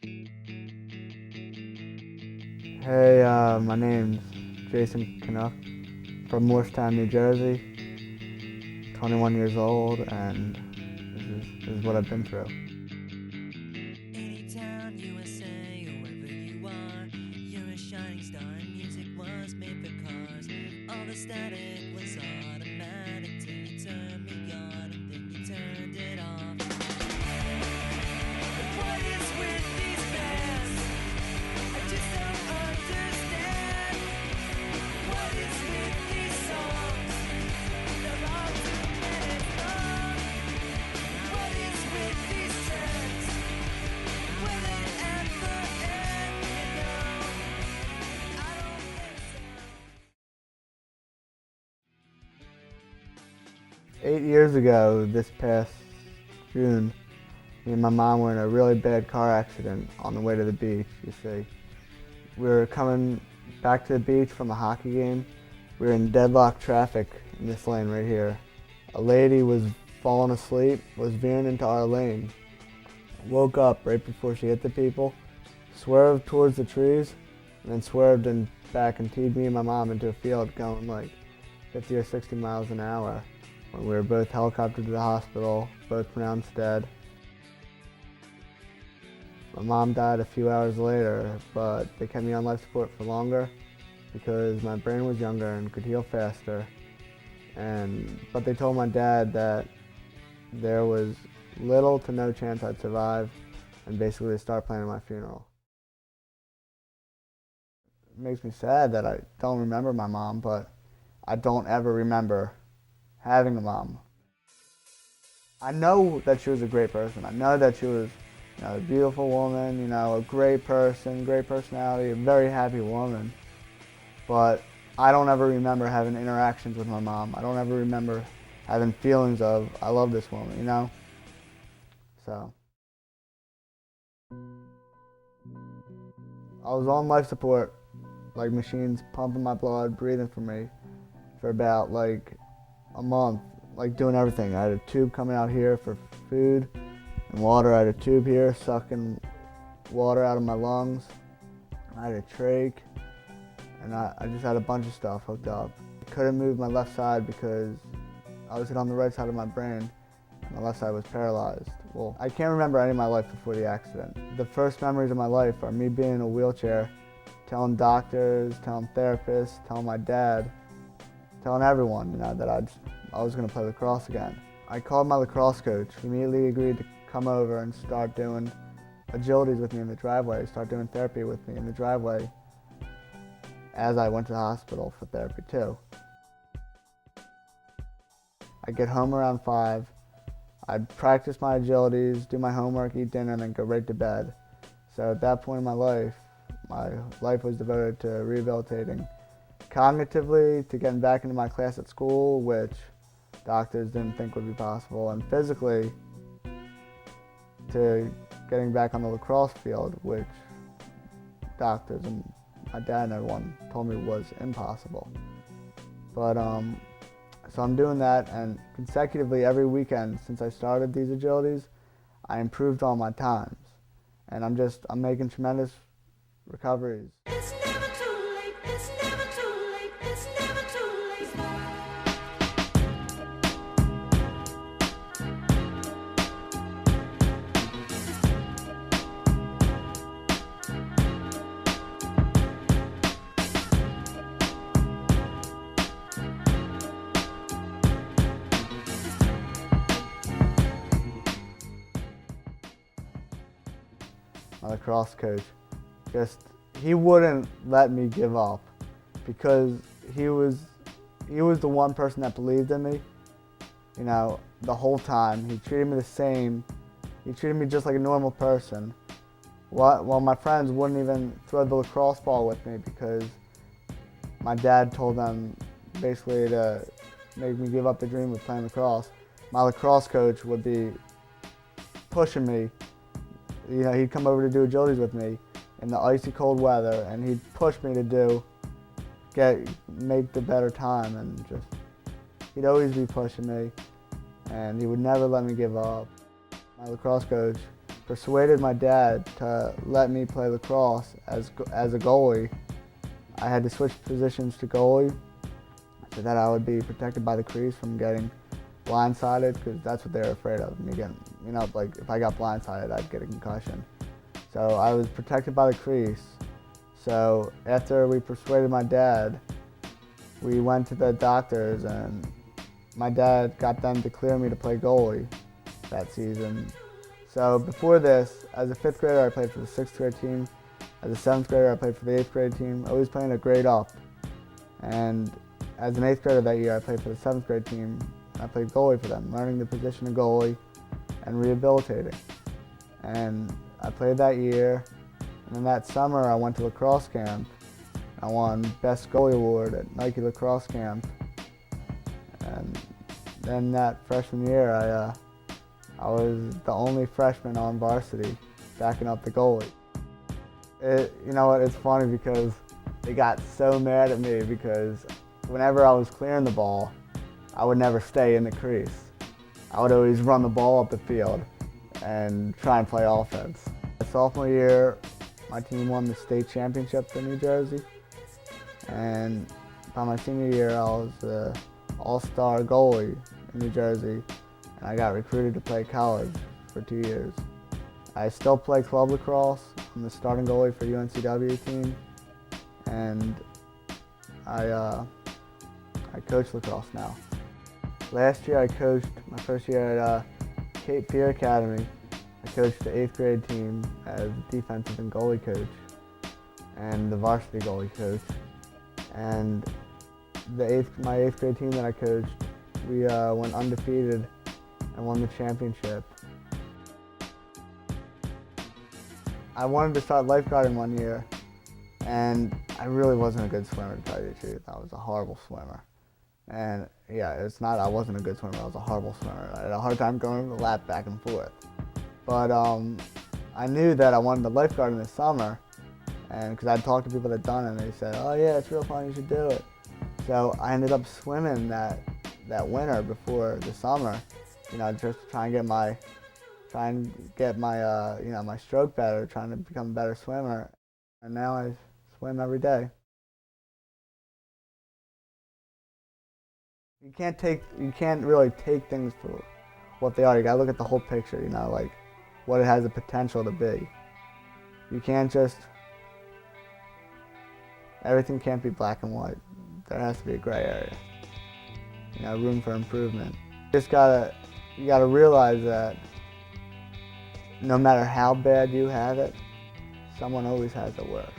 Hey, my name's Jason Kenuk from Morristown, New Jersey, 21 years old, and this is what I've been through. Anytown, USA, whoever you are, you're a shining star and music was made for cars. All the static was automatic till you turned me on and then you turned it off. What is with these bands? I just don't understand. What is with these songs? They're all 2 minutes long. What is with these trends? Will it ever end? You know, I don't think so. 8 years ago, this past June, me and my mom were in a really bad car accident on the way to the beach, you see. We were coming back to the beach from a hockey game. We were in deadlock traffic in this lane right here. A lady was falling asleep, was veering into our lane. Woke up right before she hit the people, swerved towards the trees, and then swerved and back and teed me and my mom into a field going like 50 or 60 miles an hour. When we were both helicoptered to the hospital, both pronounced dead. My mom died a few hours later, but they kept me on life support for longer because my brain was younger and could heal faster. But they told my dad that there was little to no chance I'd survive, and basically to start planning my funeral. It makes me sad that I don't remember my mom, but I don't ever remember having a mom. I know that she was a great person. I know that she was, a beautiful woman, a great person, great personality, a very happy woman. But I don't ever remember having interactions with my mom. I don't ever remember having feelings of, I love this woman, So. I was on life support, like machines pumping my blood, breathing for me, for about like a month, like doing everything. I had a tube coming out here for food and water. I had a tube here sucking water out of my lungs. I had a trach, and I just had a bunch of stuff hooked up. I couldn't move my left side because I was hit on the right side of my brain. My left side was paralyzed. Well, I can't remember any of my life before the accident. The first memories of my life are me being in a wheelchair, telling doctors, telling therapists, telling my dad, telling everyone, that I was going to play lacrosse again. I called my lacrosse coach. He immediately agreed to come over and start doing agilities with me in the driveway, start doing therapy with me in the driveway as I went to the hospital for therapy too. I'd get home around 5. I'd practice my agilities, do my homework, eat dinner, and then go right to bed. So at that point in my life was devoted to rehabilitating cognitively, to getting back into my class at school, which doctors didn't think would be possible, and physically to getting back on the lacrosse field, which doctors and my dad and everyone told me was impossible. But so I'm doing that, and consecutively every weekend since I started these agilities, I improved all my times, and I'm making tremendous recoveries. It's never too late, it's never too late, it's never too late. My lacrosse coach, he wouldn't let me give up because he was the one person that believed in me, the whole time. He treated me the same. He treated me just like a normal person. While my friends wouldn't even throw the lacrosse ball with me because my dad told them basically to make me give up the dream of playing lacrosse. My lacrosse coach would be pushing me. He'd come over to do agilities with me in the icy cold weather, and he'd push me to make the better time, and he'd always be pushing me, and he would never let me give up. My lacrosse coach persuaded my dad to let me play lacrosse as a goalie. I had to switch positions to goalie so that I would be protected by the crease from getting blindsided, because that's what they were afraid of, me getting, like if I got blindsided, I'd get a concussion. So I was protected by the crease. So after we persuaded my dad, we went to the doctors and my dad got them to clear me to play goalie that season. So before this, as a 5th grader, I played for the 6th grade team. As a 7th grader, I played for the 8th grade team, always playing a grade up. And as an 8th grader that year, I played for the 7th grade team. I played goalie for them, learning the position of goalie and rehabilitating. And I played that year, and then that summer I went to lacrosse camp. I won Best Goalie Award at Nike Lacrosse Camp. And then that freshman year, I was the only freshman on varsity backing up the goalie. You know what, it's funny because they got so mad at me because whenever I was clearing the ball, I would never stay in the crease. I would always run the ball up the field and try and play offense. My sophomore year, my team won the state championship for New Jersey. And by my senior year, I was the all-star goalie in New Jersey, and I got recruited to play college for 2 years. I still play club lacrosse. I'm the starting goalie for UNCW team, and I coach lacrosse now. Last year I coached, my first year at Cape Fear Academy, I coached the 8th grade team as defensive and goalie coach and the varsity goalie coach. And my 8th grade team that I coached, we went undefeated and won the championship. I wanted to start lifeguarding one year, and I really wasn't a good swimmer, to tell you the truth. I was a horrible swimmer. And yeah, it's not I wasn't a good swimmer, I was a horrible swimmer. I had a hard time going the lap back and forth. But I knew that I wanted to lifeguard in the summer, and because I'd talked to people that had done it, and they said, oh yeah, it's real fun, you should do it. So I ended up swimming that winter before the summer, just to try and get my my stroke better, trying to become a better swimmer. And now I swim every day. You can't really take things for what they are. You gotta look at the whole picture, like what it has the potential to be. You can't everything can't be black and white. There has to be a gray area. Room for improvement. You gotta realize that no matter how bad you have it, someone always has it worse.